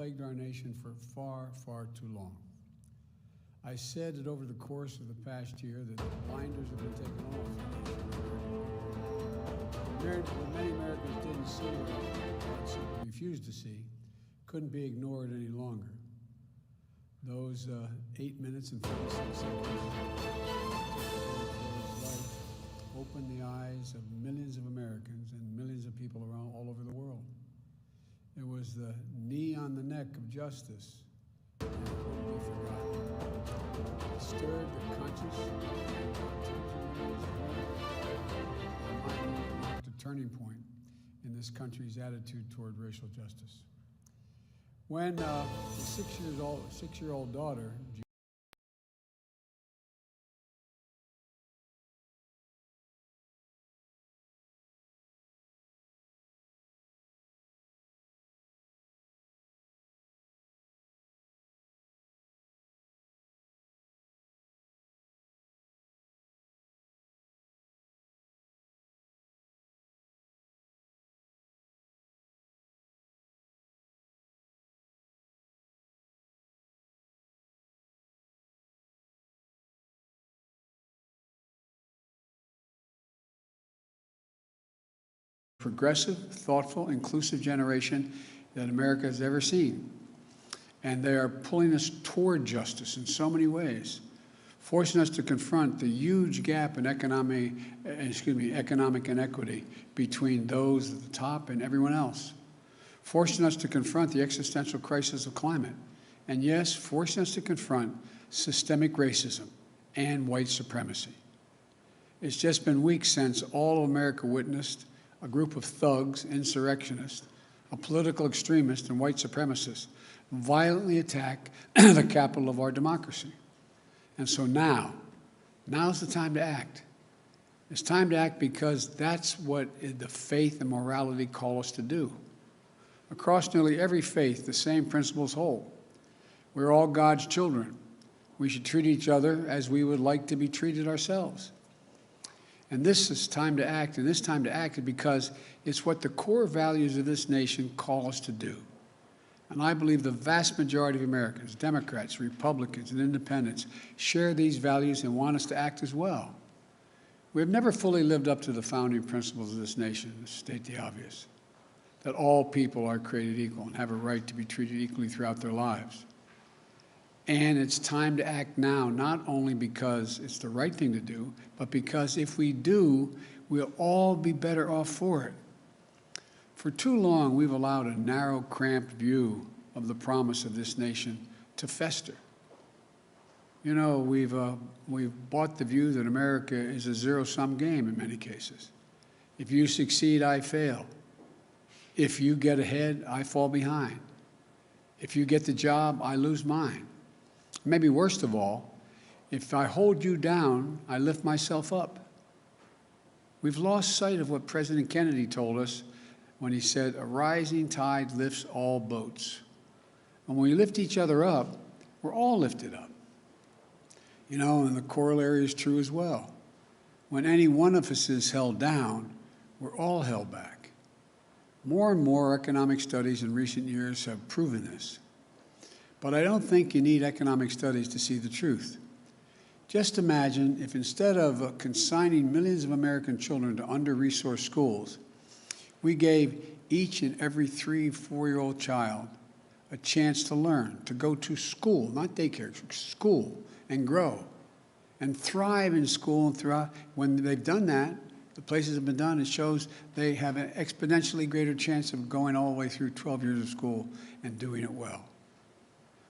plagued our nation for far, far too long. I said that over the course of the past year that the blinders have been taken off. What many Americans didn't see, or simply refused to see, couldn't be ignored any longer. Those 8 minutes and 36 seconds opened the eyes of millions of Americans and millions of people around all over the world. It was the knee on the neck of justice, and it wouldn't be forgotten. It stirred the conscious and marked a turning point in this country's attitude toward racial justice. When the six-year-old daughter, progressive, thoughtful, inclusive generation that America has ever seen. And they are pulling us toward justice in so many ways, forcing us to confront the huge gap in economic inequity between those at the top and everyone else, forcing us to confront the existential crisis of climate, and yes, forcing us to confront systemic racism and white supremacy. It's just been weeks since all of America witnessed a group of thugs, insurrectionists, a political extremist, and white supremacists violently attack the capital of our democracy. And so now's the time to act. It's time to act because that's what the faith and morality call us to do. Across nearly every faith, the same principles hold. We're all God's children. We should treat each other as we would like to be treated ourselves. And this is time to act, and this time to act is because it's what the core values of this nation call us to do. And I believe the vast majority of Americans, Democrats, Republicans, and Independents, share these values and want us to act as well. We have never fully lived up to the founding principles of this nation, to state the obvious, that all people are created equal and have a right to be treated equally throughout their lives. And it's time to act now, not only because it's the right thing to do, but because if we do, we'll all be better off for it. For too long, we've allowed a narrow, cramped view of the promise of this nation to fester. You know, we've bought the view that America is a zero-sum game in many cases. If you succeed, I fail. If you get ahead, I fall behind. If you get the job, I lose mine. Maybe worst of all, if I hold you down, I lift myself up. We've lost sight of what President Kennedy told us when he said, "A rising tide lifts all boats." And when we lift each other up, we're all lifted up. You know, and the corollary is true as well. When any one of us is held down, we're all held back. More and more economic studies in recent years have proven this. But I don't think you need economic studies to see the truth. Just imagine if instead of consigning millions of American children to under-resourced schools, we gave each and every 3-4-year-old child a chance to learn, to go to school, not daycare, school, and grow, and thrive in school and throughout. When they've done that, the places have been done, it shows they have an exponentially greater chance of going all the way through 12 years of school and doing it well.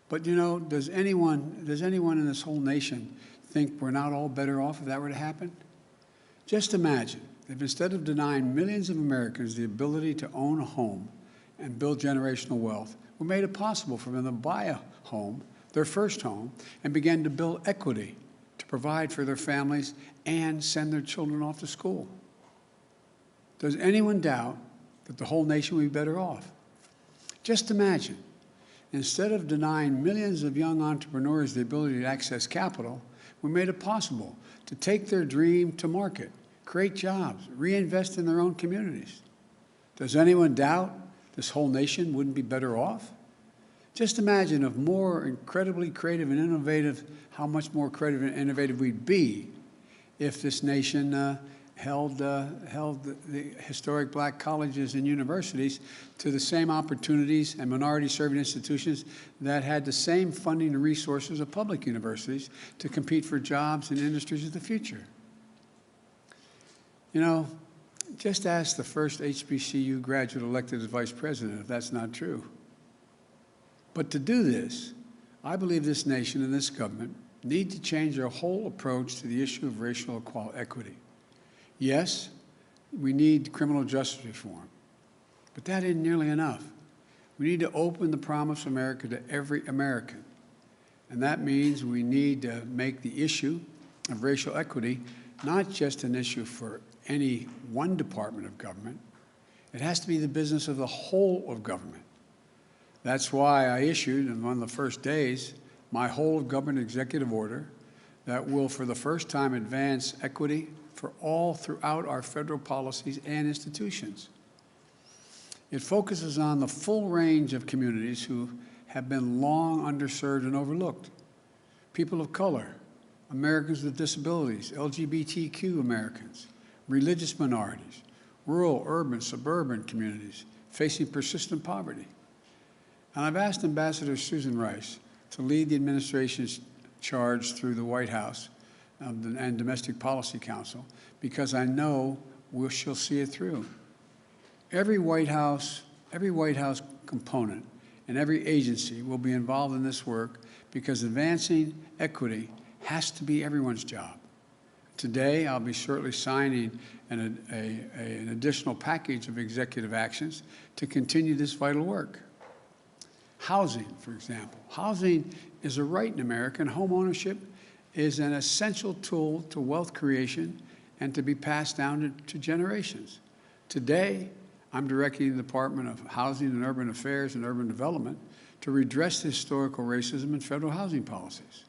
But you know, does anyone in this whole nation think we're not all better off if that were to happen? Just imagine if instead of denying millions of Americans the ability to own a home and build generational wealth, we made it possible for them to buy a home, their first home, and begin to build equity to provide for their families and send their children off to school. Does anyone doubt that the whole nation would be better off? Just imagine. Instead of denying millions of young entrepreneurs the ability to access capital, we made it possible to take their dream to market, create jobs, reinvest in their own communities. Does anyone doubt this whole nation wouldn't be better off? Just imagine if more incredibly creative and innovative, how much more creative and innovative we'd be if this nation held the historic black colleges and universities to the same opportunities and minority-serving institutions that had the same funding and resources of public universities to compete for jobs in industries of the future. You know, just ask the first HBCU graduate elected as vice president if that's not true. But to do this, I believe this nation and this government need to change their whole approach to the issue of racial equity. Yes, we need criminal justice reform, but that isn't nearly enough. We need to open the promise of America to every American, and that means we need to make the issue of racial equity not just an issue for any one department of government. It has to be the business of the whole of government. That's why I issued, on one of the first days, my whole of government executive order that will, for the first time, advance equity for all throughout our federal policies and institutions. It focuses on the full range of communities who have been long underserved and overlooked. People of color, Americans with disabilities, LGBTQ Americans, religious minorities, rural, urban, suburban communities facing persistent poverty. And I've asked Ambassador Susan Rice to lead the administration's charge through the White House and Domestic Policy Council, because I know she'll see it through. Every White House component and every agency will be involved in this work because advancing equity has to be everyone's job. Today, I'll be shortly signing an additional package of executive actions to continue this vital work. Housing, for example. Housing is a right in America, and home ownership is an essential tool to wealth creation and to be passed down to generations. Today, I'm directing the Department of Housing and Urban Affairs and Urban Development to redress the historical racism in federal housing policies.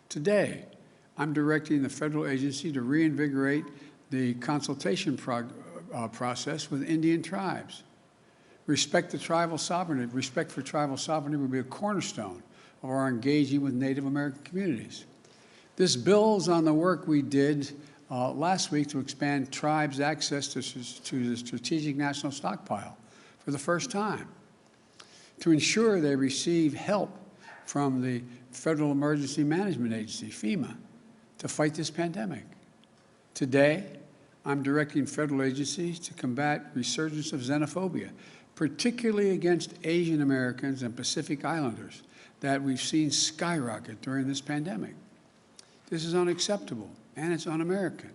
Today, I'm directing the federal agency to reinvigorate the consultation process with Indian tribes. Respect for tribal sovereignty will be a cornerstone of our engaging with Native American communities. This builds on the work we did last week to expand tribes' access to the Strategic National Stockpile for the first time, to ensure they receive help from the Federal Emergency Management Agency, FEMA, to fight this pandemic. Today, I'm directing federal agencies to combat resurgence of xenophobia, particularly against Asian Americans and Pacific Islanders that we've seen skyrocket during this pandemic. This is unacceptable, and it's un-American.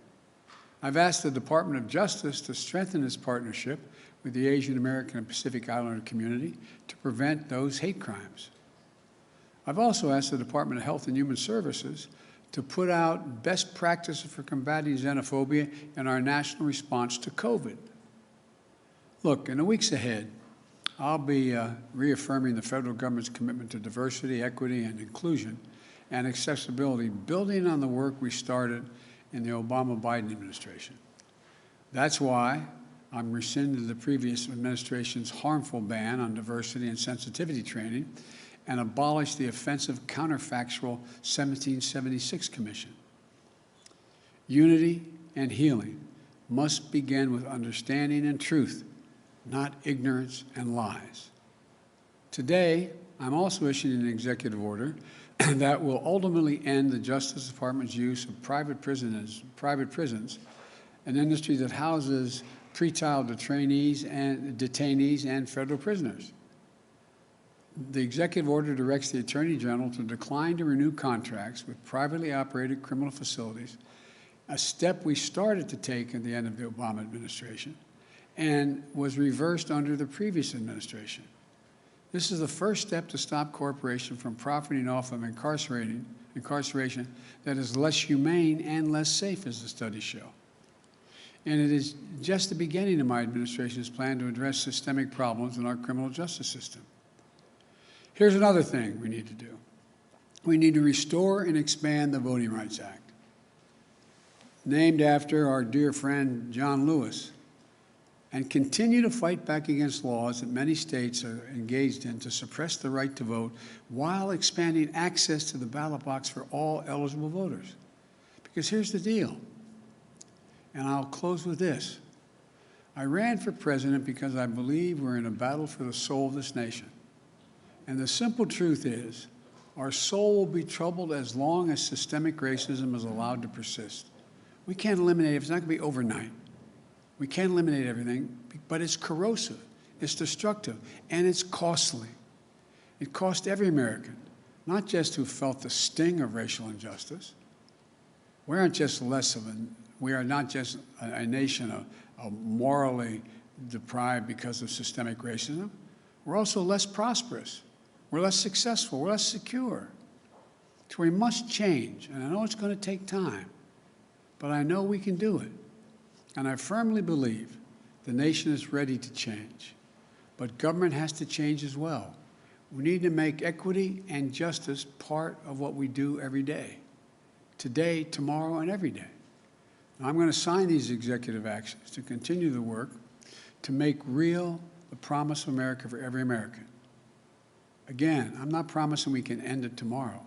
I've asked the Department of Justice to strengthen its partnership with the Asian American and Pacific Islander community to prevent those hate crimes. I've also asked the Department of Health and Human Services to put out best practices for combating xenophobia in our national response to COVID. Look, in the weeks ahead, I'll be reaffirming the federal government's commitment to diversity, equity, and inclusion and accessibility, building on the work we started in the Obama-Biden administration. That's why I'm rescinding the previous administration's harmful ban on diversity and sensitivity training and abolish the offensive counterfactual 1776 Commission. Unity and healing must begin with understanding and truth, not ignorance and lies. Today, I'm also issuing an executive order that will ultimately end the Justice Department's use of private prisons, an industry that houses pretrial detainees and federal prisoners. The executive order directs the Attorney General to decline to renew contracts with privately operated criminal facilities, a step we started to take at the end of the Obama administration and was reversed under the previous administration. This is the first step to stop corporations from profiting off of incarceration that is less humane and less safe, as the studies show. And it is just the beginning of my administration's plan to address systemic problems in our criminal justice system. Here's another thing we need to do. We need to restore and expand the Voting Rights Act, named after our dear friend John Lewis, and continue to fight back against laws that many states are engaged in to suppress the right to vote while expanding access to the ballot box for all eligible voters. Because here's the deal, and I'll close with this. I ran for president because I believe we're in a battle for the soul of this nation. And the simple truth is, our soul will be troubled as long as systemic racism is allowed to persist. We can't eliminate it. It's not going to be overnight. We can't eliminate everything, but it's corrosive, it's destructive, and it's costly. It cost every American, not just who felt the sting of racial injustice. We are not just a nation morally deprived because of systemic racism. We're also less prosperous. We're less successful. We're less secure. So we must change, and I know it's going to take time, but I know we can do it. And I firmly believe the nation is ready to change, but government has to change as well. We need to make equity and justice part of what we do every day, today, tomorrow, and every day. Now, I'm going to sign these executive actions to continue the work to make real the promise of America for every American. Again, I'm not promising we can end it tomorrow,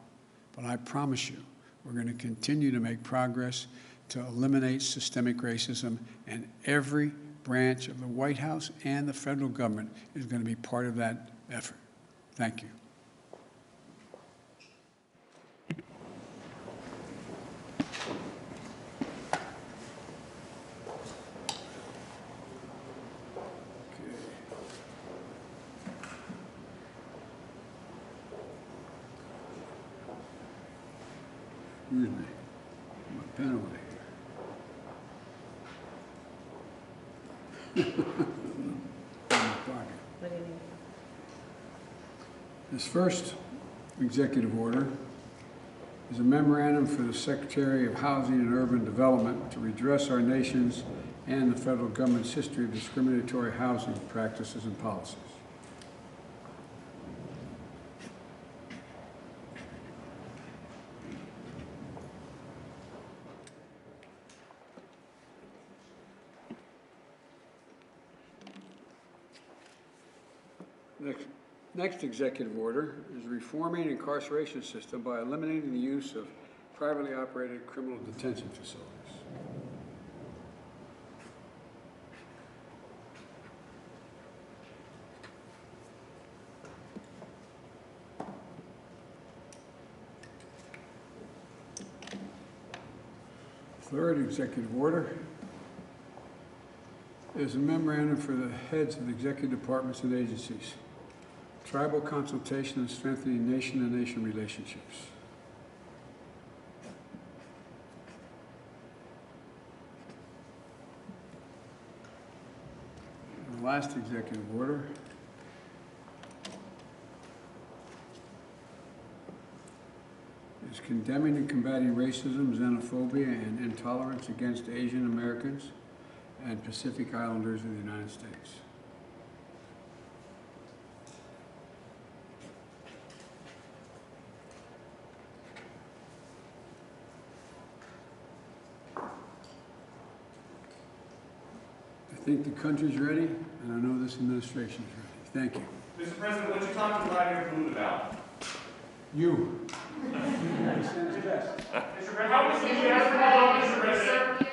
but I promise you we're going to continue to make progress to eliminate systemic racism, and every branch of the White House and the federal government is going to be part of that effort. Thank you. Excuse me, my pen away here. In my pocket. This first executive order is a memorandum for the Secretary of Housing and Urban Development to redress our nation's and the federal government's history of discriminatory housing practices and policies. Next executive order is reforming the incarceration system by eliminating the use of privately operated criminal detention facilities. Third executive order is a memorandum for the heads of the executive departments and agencies. Tribal consultation and strengthening nation-to-nation relationships. And the last executive order is condemning and combating racism, xenophobia, and intolerance against Asian Americans and Pacific Islanders in the United States. I think the country's ready, and I know this administration is ready. Thank you. Mr. President, what you talking about here food about? You. He sends best. Mr. President, how was the Mr. President?